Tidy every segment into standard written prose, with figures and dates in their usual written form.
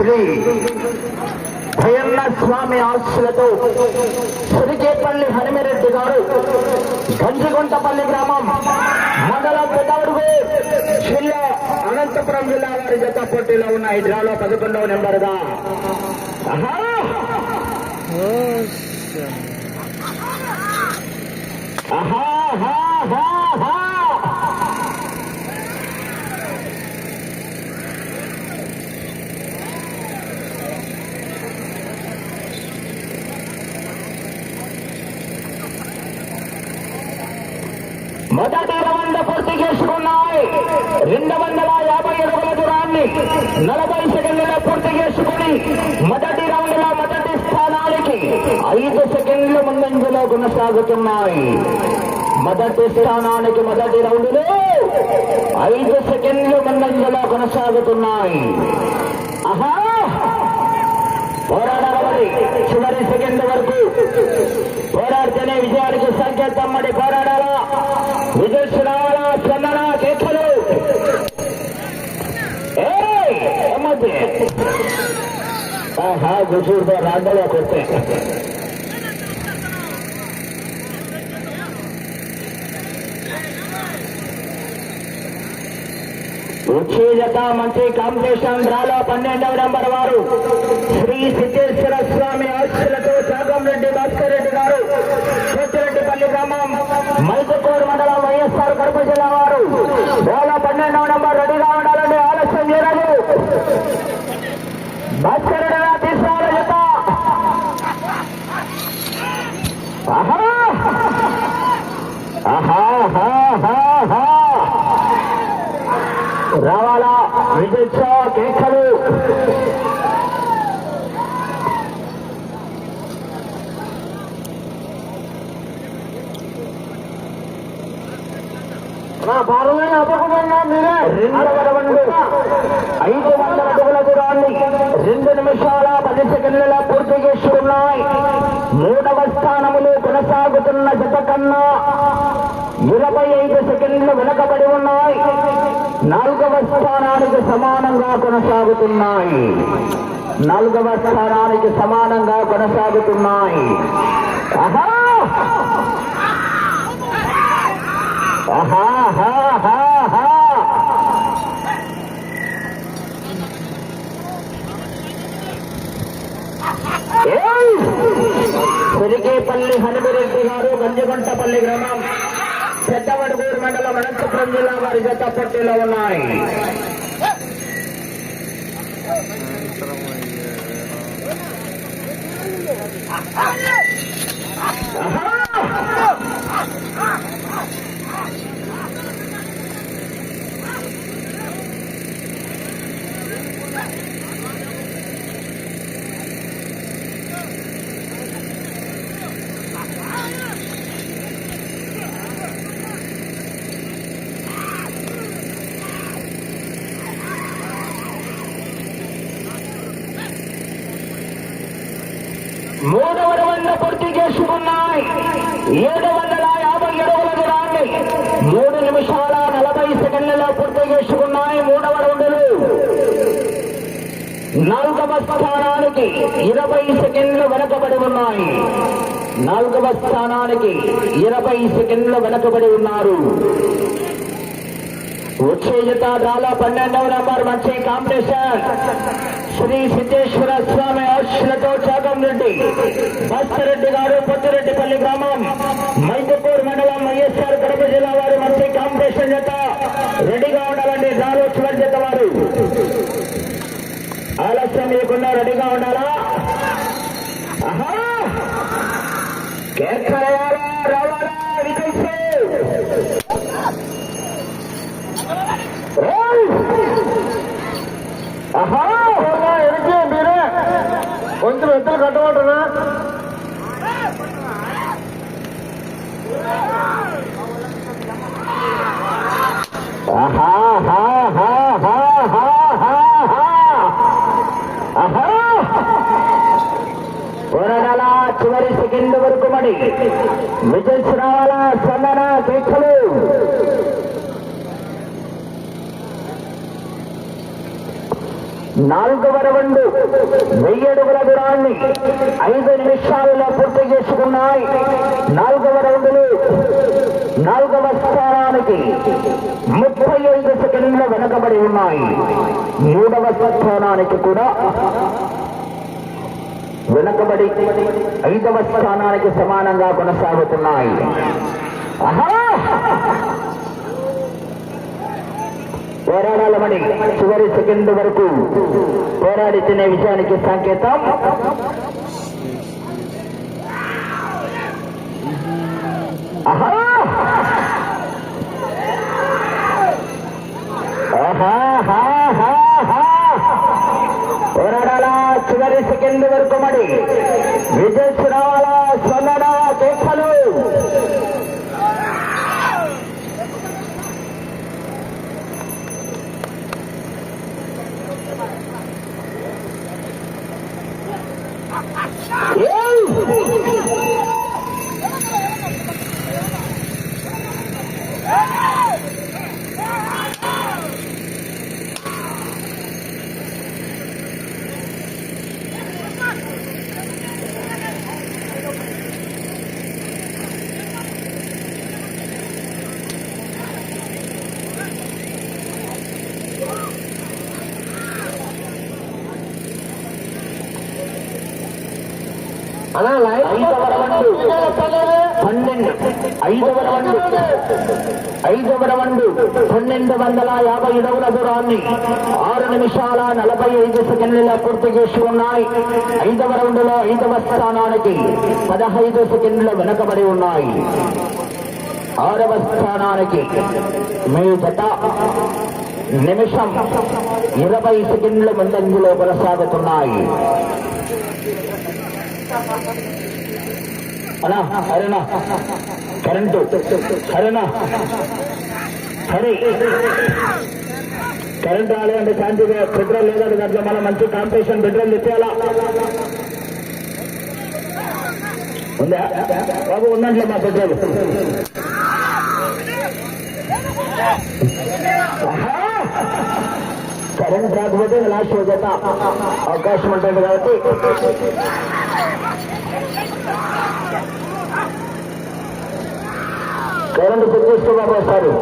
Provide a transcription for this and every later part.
శ్రీ భయన్న స్వామి ఆశలతో సిరికేపల్లి హనుమిరెడ్డి గారు గంజిగుంటపల్లి గ్రామం మండలం పెద్దవడుగు జిల్లా అనంతపురం జిల్లా వారి జత పోటీలో ఉన్న ఈ డ్రాలో 11వ నెంబర్గా మొదటి రౌండ్ పూర్తి చేసుకున్నాయి. 250 అడుగుల దూరాన్ని 40 సెకండ్లలో పూర్తి చేసుకుని మొదటి రౌండ్ లో మొదటి స్థానానికి 5 సెకండ్లు ముందంజలో కొనసాగుతున్నాయి. మొదటి స్థానానికి మొదటి రౌండ్ లో 5 సెకండ్లు ముందంజలో కొనసాగుతున్నాయి. పోరాడాలి చివరి సెకండ్ వరకు పోరాడితేనే విజయానికి సంకేతం. మరి పోరాడాలా, విజయ్ రావాలా, స్పందన కేకలు గుసూరుతో రాడ్డలో కొట్టే వచ్చే జత మంచి కాంపిటీషన్ డ్రాలో 12వ నెంబర్ వారు శ్రీ సిద్ధేశ్వర స్వామి ఆశలతో చాగంరెడ్డి భాస్కర్ రెడ్డి గారు కోటిరెడ్డిపల్లి గ్రామం మైదుకూరు మండలం వైఎస్ఆర్ కడప జిల్లా వారు డ్రాలో 12వ నెంబర్ రెడీగా ఉండాలండి. ఆలస్యం చేయరాదు. భాస్కర్ రెడ్డి గారు తీసుకోవాలి జత. రావాలా విజయ్ కేకలు భారమైన అపకుండా మీరే 500 అడుగుల దూరాన్ని 2 నిమిషాల 10 సెకండ్లలో పూర్తి చేసుకున్నాయి. 3వ స్థానములు కొనసాగుతున్న జత కన్నా 25 సెకండ్లు వెనకబడి ఉన్నాయి. 4వ స్థానానికి సమానంగా కొనసాగుతున్నాయి. 4వ స్థానానికి సమానంగా కొనసాగుతున్నాయి. సిరికేపల్లి హనుమిరెడ్డి గారు గంజిగుంటపల్లి గ్రామం పెద్దవడుగూరు మండలం అనంతపురం జిల్లా వారి జత పోటీలో ఉన్నాయి. మూడవ రౌండ్ పూర్తి చేసుకున్నాయి. 750 అడుగుల దూరాన్ని 3 నిమిషాల 40 సెకండ్లలో పూర్తి చేసుకున్నాయి. 3వ రౌండ్లు 4వ స్థానానికి 20 సెకండ్లు వెనకబడి ఉన్నాయి. 4వ స్థానానికి 20 సెకండ్లు వెనకబడి ఉన్నారు. వచ్చే జత డ్రాలో 12వ నెంబర్ మంచి కాంపిటీషన్ శ్రీ సిద్ధేశ్వర స్వామి ఆశలతో చాగంరెడ్డి భాస్కర్ రెడ్డి గారు పొత్తిరెడ్డిపల్లి గ్రామం మైదుకూరు మండలం వైఎస్ఆర్ కడప జిల్లా వారు మంచి కాంపిటీషన్ జత రెడీగా ఉండాలండి. డ్రాలో చివరి జత వారు ఆలస్యం లేకుండా రెడీగా ఉండాలా. కేకలయాలా రావాలా విజయ్ మీరే కొంచెం ఎత్తులు కట్టమంటున్నా. పోరాడాలా చివరి సెకండ్ వరకు మరి విజయ్ రావాలా. స్పందన కేకలు 4వ రౌండ్ 1000 అడుగుల దూరాన్ని 5 నిమిషాలలో పూర్తి చేసుకున్నాయి. 4వ రౌండ్లు 4వ స్థానానికి 35 సెకండ్లు వెనకబడి ఉన్నాయి. 3వ స్థానానికి కూడా వెనకబడి 5వ స్థానానికి సమానంగా కొనసాగుతున్నాయి. పోరాడాలమని చివరి సెకండ్ వరకు పోరాడి తినే విషయానికి సంకేతం. పోరాడాలా చివరి సెకండ్ వరకు మరి విజయ్ రావాలా సొన్నడా కేకలు. అలా 5వ రౌండ్ 1250 అడుగుల దూరాన్ని 6 నిమిషాల 45 సెకండ్లలో పూర్తి చేసి ఉన్నాయి. 5వ రౌండ్లో 5వ స్థానానికి 15 సెకండ్లు వెనకబడి ఉన్నాయి. 6వ స్థానానికి మీ జత నిమిషం 20 సెకండ్ల ముందంజలో కొనసాగుతున్నాయి. అనా అరేనా కరెంటు సరేనా సరే కరెంట్ రాలేదంటే శాంతిగా పెట్రోల్ లేదంటే దాంట్లో మనం మంచి కాంపిటీషన్ పెట్రోల్ తెచ్చేయాలా ఉందా బాబు? ఉందంటే మా పెట్రోల్ కరెంట్ రాకపోతే లాస్ట్ జత అవకాశం ఉంటుంది కాబట్టి కరెంట్ చెక్ చేసుకో బాబు వస్తారు.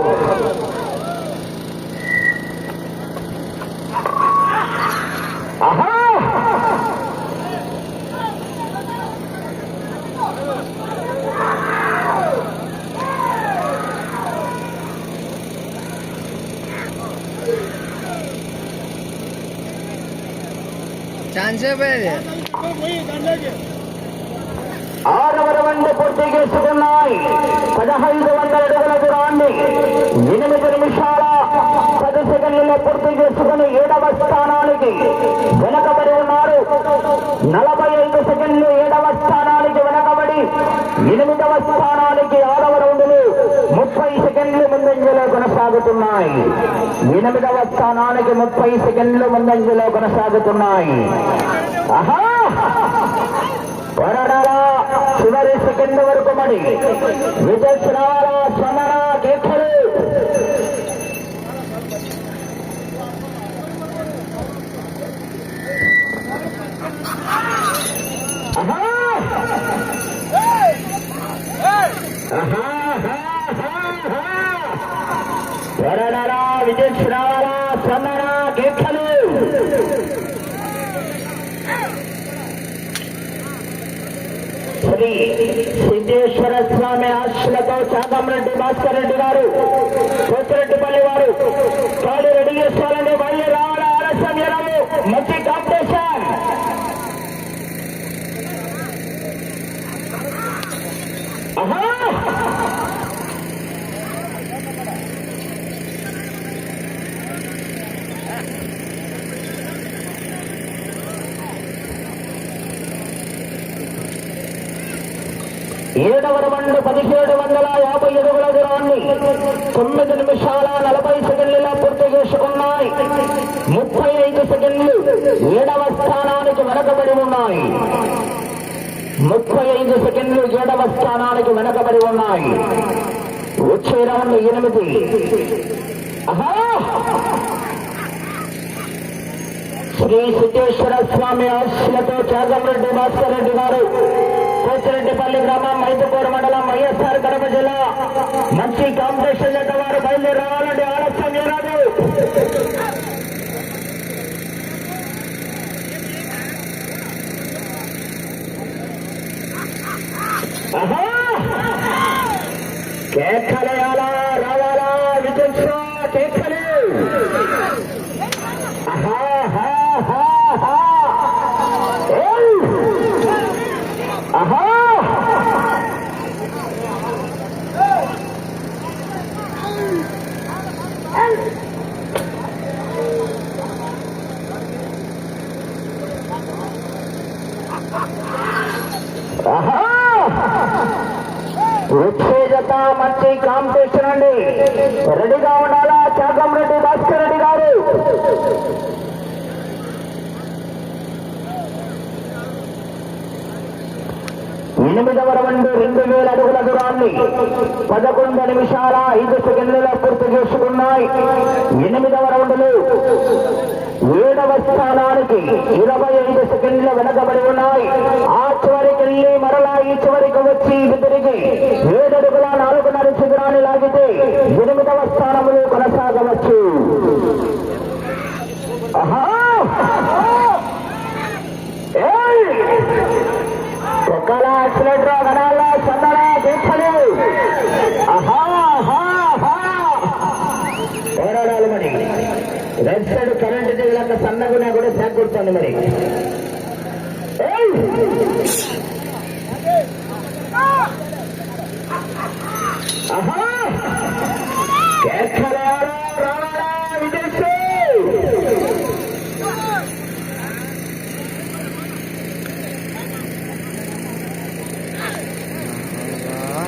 ఛాన్స్ 6వ రౌండ్ పూర్తి చేసుకున్నాయి. 1500 అడుగుల దూరాన్ని 8 నిమిషాల 10 సెకండ్లలో పూర్తి చేసుకుని 7వ స్థానానికి వెనకబడి ఉన్నారు. 45 సెకండ్లు 7వ స్థానానికి వెనకబడి 8వ స్థానానికి 6వ రౌండ్లు 30 సెకండ్లు ముందంజలో కొనసాగుతున్నాయి. 8వ స్థానానికి 30 సెకండ్లు ముందంజలో కొనసాగుతున్నాయి. పోరాడాలా చివరి సెకండ్ వరకు మరి విజయ్ రావాలా సమరా కేకలు. పోరాడాలా విజయ్ రావాలా సమరా కేకలు. శ్రీ సిద్ధేశ్వర స్వామి ఆశలతో చాగంరెడ్డి భాస్కర్ రెడ్డి గారు కోతిరెడ్డిపల్లి వారు కాలు రెడీ చేసుకోవాలంటే మళ్ళీ రావాల ఆలస్యం ఎలాగో మంచి కాంపిటీషన్. ఏడవ రౌండ్ 1750 అడుగుల దూరాన్ని 9 నిమిషాల 40 సెకండ్లలో పూర్తి చేసుకున్నాయి. 35 సెకండ్లు 7వ స్థానానికి వెనకబడి ఉన్నాయి. 35 సెకండ్లు 7వ స్థానానికి వెనకబడి ఉన్నాయి. వచ్చే రౌండ్ 8. శ్రీ సిద్ధేశ్వర స్వామి ఆశీస్సులతో చాగంరెడ్డి భాస్కర్ రెడ్డి గారు కోచిరెడ్డిపల్లి గ్రామం మైదుకూరు మండలం వైఎస్ఆర్ కడప జిల్లా మంచి కాంపిటీషన్ జత వారు బయలుదేరి రావాలంటే ఆలస్యం చేయరాదు. కేకలేయాలా రావాలా విజయ కేకలే వచ్చే జత మంచి కాంపిటీషన్ అండి. రెడీగా ఉండాలా చాగంరెడ్డి భాస్కర్ రెడ్డి గారు. ఎనిమిదవ రౌండ్ 2000 అడుగుల దూరాన్ని 11 నిమిషాల 5 సెకండ్లలో పూర్తి చేసుకున్నాయి. 8వ రౌండ్లు 7వ స్థానానికి 25 సెకండ్లు వెనకబడి ఉన్నాయి. ఆ చివరికి వెళ్ళి మరలా ఈ చివరికి వచ్చి తిరిగి 7 అడుగుల 4.5 దూరాన్ని లాగితే 8వ స్థానంలో కొనసాగవచ్చు. ఒక్కల యాక్సిలేటర్ గడాల సందడ దీక్షలు పోరాడాలి. మరి రెడ్ సైడ్ కరెంట్ దిగులంత సన్నగున్నా కూడా సేకూర్చండి. మరి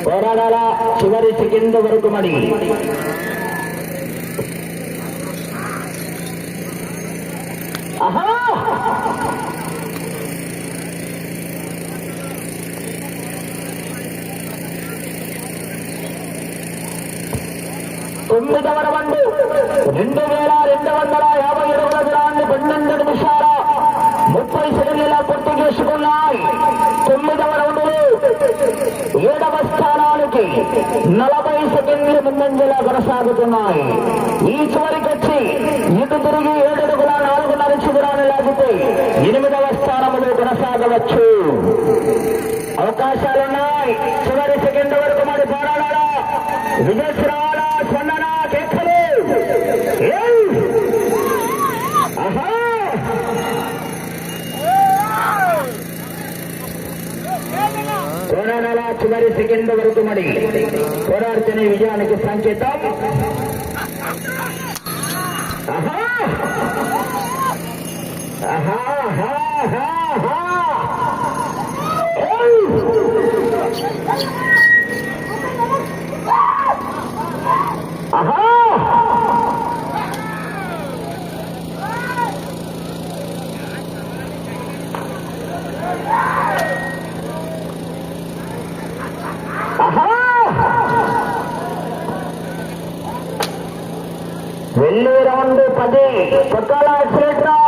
పోరాడాల చివరి సెకండ్ వరకు. మరి తొమ్మిదవ రౌండ్ 2250 అడుగుల దూరాన్ని 12 నిమిషాల 30 సెకండ్ల పూర్తి చేసుకున్నాయి. 9వ రౌండ్లో 7వ స్థానానికి 40 సెకండ్లు ముందంజలా కొనసాగుతున్నాయి. ఈ చివరికి వచ్చి ఇటు తిరిగి 7 అడుగుల 4.5 దూరాన్ని లాగితే 8వ స్థానంలో కొనసాగవచ్చు. అవకాశాలున్నాయి. చివరి సెకండ్ వరకు మరి పోరాడాలా విజయశ్రాల స్పందన కేకలు. పోరాడాల చివరి సెకండ్ వరకు. మరి పోరాడుతున్న విజయానికి సంకేతం. వెళ్ళే రౌండ్ 10 కొత్తల యాక్సిలేటర్.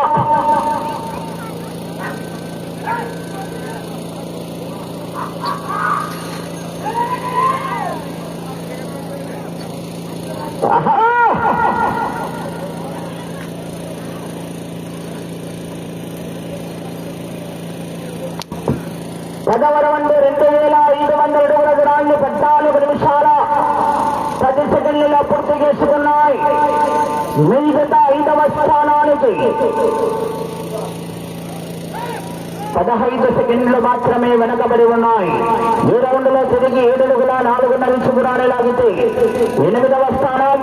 పదవ రౌండ్ 2500 అడుగుల దూరాన్ని 14 నిమిషాల 10 సెకండ్లలో పూర్తి చేసుకున్నాయి. మిగతా 5వ స్థానానికి 15 సెకండ్లు మాత్రమే వెనకబడి ఉన్నాయి. ఈ రౌండ్ లో తిరిగి 7 అడుగుల 4.5 దూరాన్ని లాగితే 8వ స్థానం.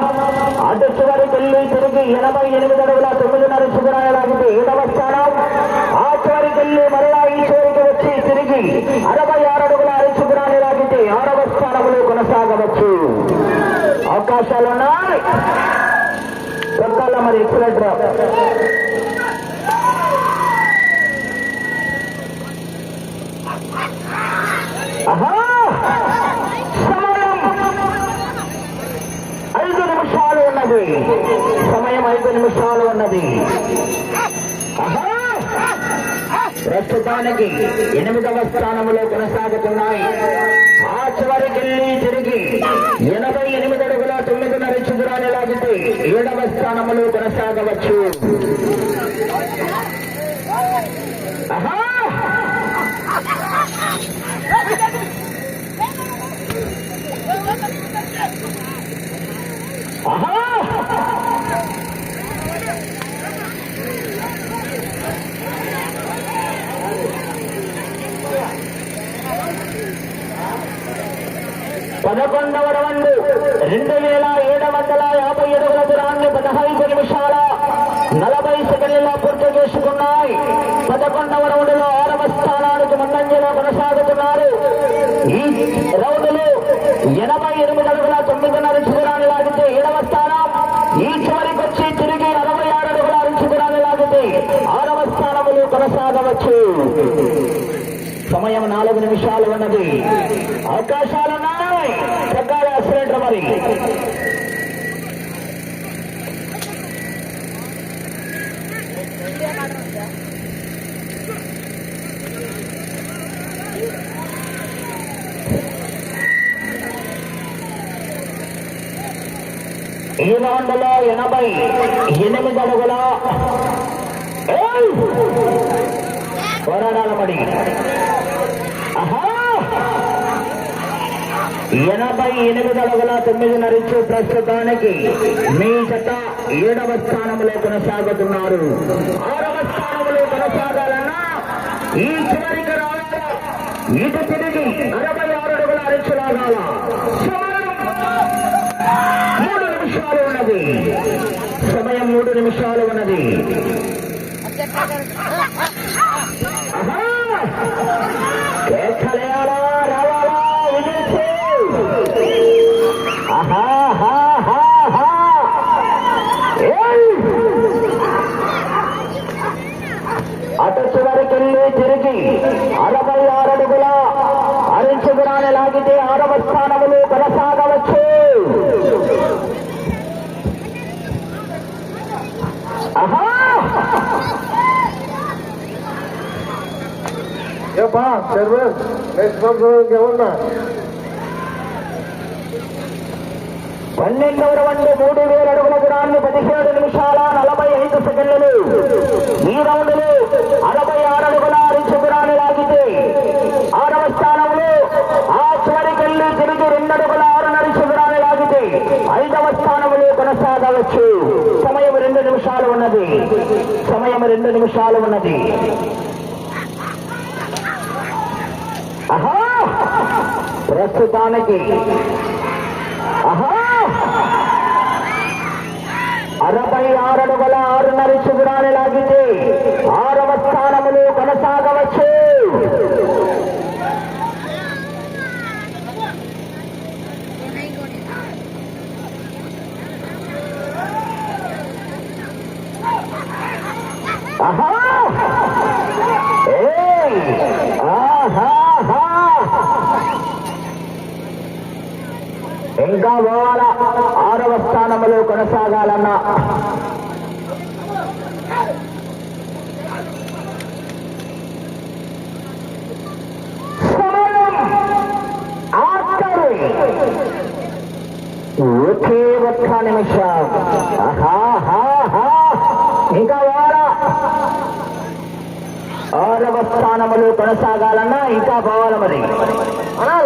అటు చివరికి వెళ్ళి తిరిగి 88 అడుగుల 9.5 దూరాన్ని లాగితే 7వ స్థానం. ఆ చివరికి వెళ్ళి మరలా ఈ చివరికి వచ్చి తిరిగి 66 అడుగుల 5 దూరాన్ని లాగితే 6వ స్థానంలో కొనసాగవచ్చు. అవకాశాలున్నాయి. కొట్టాల మరి ఎక్సలెంటర్. సమయం 5 నిమిషాలు ఉన్నది. ప్రస్తుతానికి 8వ స్థానంలో కొనసాగుతున్నాయి. ఆ చివరికెళ్ళి తిరిగి 88 అడుగుల 9.5 ఇంచు దూరాన్ని లాగితే 7వ స్థానంలో కొనసాగవచ్చు. పదకొండవ రౌండ్ 2750 అడుగుల దూరాన్ని 15 నిమిషాల 40 సెకండ్లలో పూర్తి చేసుకున్నాయి. 11వ రౌండ్ లో 6వ స్థానానికి ముందంజలో కొనసాగుతున్నారు. ఈ రౌండ్ లో 88 అడుగుల 9.5 ఇంచు దూరాన్ని లాగితే 7వ స్థానం. ఈ చివరికి వచ్చి తిరిగి 66 అడుగుల 6 ఇంచు దూరాన్ని లాగితే 6వ స్థానంలో కొనసాగవచ్చు. సమయం 4 నిమిషాలు ఉన్నది. అవకాశాలున్నాయి. చక్కాల యాక్సిడెంట్ మరి ఈ రౌండ్లో 88 అడుగుల పోరాడాల పడి 88 అడుగుల 9.5 ఇంచు ప్రస్తుతానికి మీ జత 7వ స్థానంలో కొనసాగుతున్నారు. 6వ స్థానంలో కొనసాగాలన్నా ఈ చివరికి రావాలా, ఇటు తిరిగి 66 అడుగుల 6 ఇంచు లాగాల. 3 నిమిషాలు ఉన్నది. సమయం 3 నిమిషాలు ఉన్నది. కేకలేయాలా, రావాలా, ఎగిరితే అటు చివరికెళ్ళి తిరిగి 66 అడుగుల 6 ఇంచు దూరాన్ని లాగితే 6వ స్థానంలో కొనసాగవచ్చు. ఏమన్నా 12వ రౌండ్ 3000 అడుగుల దూరాన్ని 17 నిమిషాల 45 సెకండ్లు. ఈ రౌండ్ లో 66 అడుగుల 6 ఇంచు దూరాన్ని లాగితే 6వ స్థానంలో. ఆ చివరికెళ్ళి తిరిగి 2 అడుగుల 6.5 ఇంచు దూరాన్ని లాగితే 5వ స్థానంలో కొనసాగవచ్చు. సమయం 2 నిమిషాలు ఉన్నది. సమయం 2 నిమిషాలు ఉన్నది. ప్రస్తుతానికి 66 అడుగుల 6.5 ఇంచు దూరాన్ని లాగితే 6వ స్థానంలో కొనసాగవచ్చు. ఇంకా పోవాల. 6వ స్థానంలో కొనసాగాలన్నా ఒకే ఒక్క నిమిషం. ఇంకా పోవాల. 6వ స్థానంలో కొనసాగాలన్నా ఇంకా పోవాలి. మరి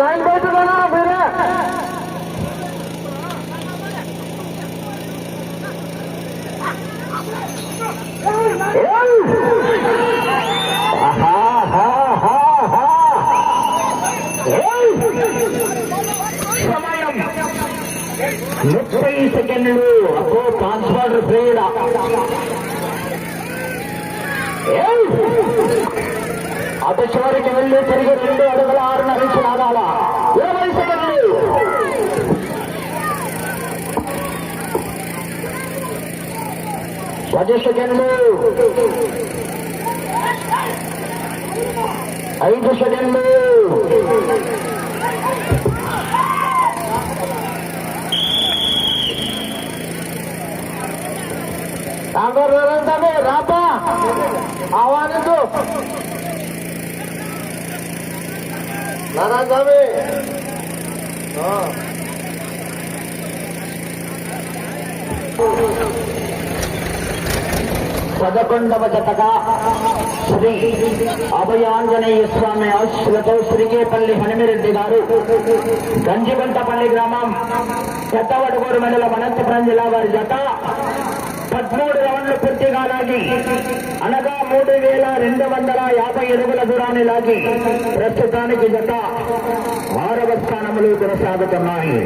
లైన్ పెట్టుకున్నా మీరే. సమయం 30 సెకండ్లు. అబ్బో ట్రాన్స్ఫర్ స్పీడ్. అటు చివరికి వెళ్ళి తిరిగి 2 అడుగుల 6.5 ఇంచు లాగాల. 20 సెకండ్లు. 10 సెకండ్లు. 5 సెకండ్లు. సాగర్ రాపా ఆహ్వానించు నారాయణ స్వామి 11వ జతగా శ్రీ అభయాంజనేయ స్వామి ఆశీస్సులతో శ్రీకేపల్లి హనుమిరెడ్డి గారు గంజిగుంటపల్లి గ్రామం పెద్దవడగూరు మండలం అనంతపురం జిల్లా వారి జత 13 రౌండ్లు పూర్తిగా లాగి అనగా 3250 అడుగుల దూరాన్ని లాగి ప్రస్తుతానికి జత 6వ స్థానంలో కొనసాగుతున్నాయి.